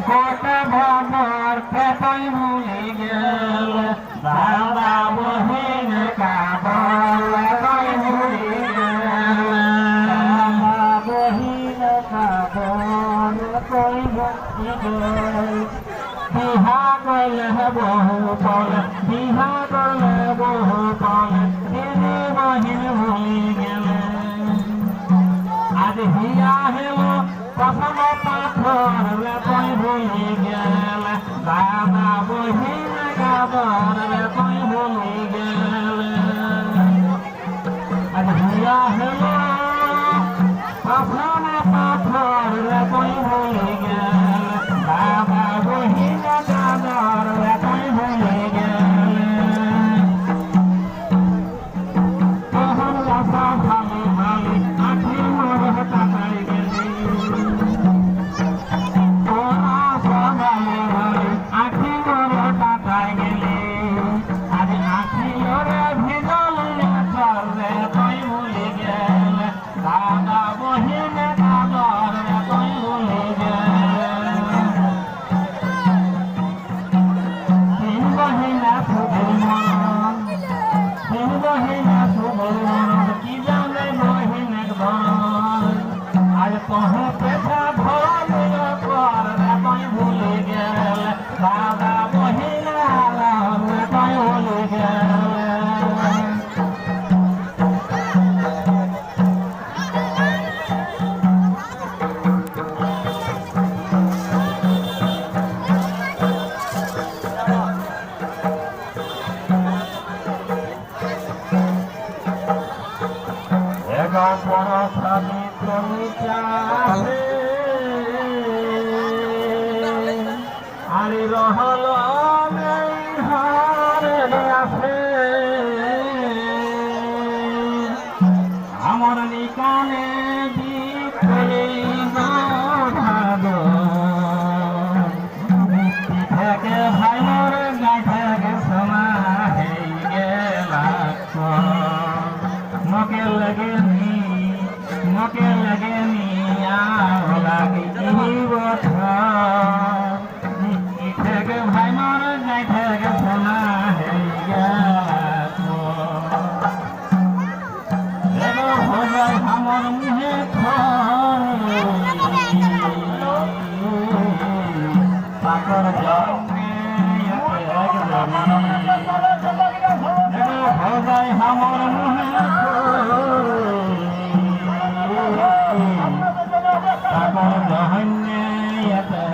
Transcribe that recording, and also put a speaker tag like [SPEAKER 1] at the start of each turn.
[SPEAKER 1] গোটা ভাবর খেপাই ভুলি গেল দাদা বহিন কাবল কই ভুলি গেল বহিন কাবল কই ভুলি গেল বিহা করলে বহু পল বিহা করলে বহু পল তিনি বহিন ভুলি গেলে আজ হিয়া হেল প্রথম পাথর কই ভুলি গেল দাদা বহিন কাবল কই ভুলি গেল আজ হিয়া হেল প্রথম পাথর কই ভুলি গেল দাদা বহিন কাবল কই ভুলি গেল তখন রাস্তা ভালো ভালো আখি মরে তাকাই গেলি আখি মরে তাকাই গেলি আজ আখি ওরে ভিজল চলে কই ভুলি গেল দাদা বহিন কাবল কই ভুলি গেল তিন বহিনা শুধু মন তিন বহিনা শুধু মন কি জানে বহিন ধন আজ কহে পেশা ধন পর কই ভুলি গেল দাদা বহিন কই ভুলি গেল বড় স্বামী তুমি চাহে আরে রহল হারে আছে আমার নিকানে বিখে ভালো থেকে ভাই মোর গাছে সোনা হয়ে গেলা মকে লাগেনি আও লাগি বছর থেকে ভাই মর যাই থেকে সোনা হয়ে গেল হো যায় আমার মুহে পাকর জন্মে হো যায় আমার মুহে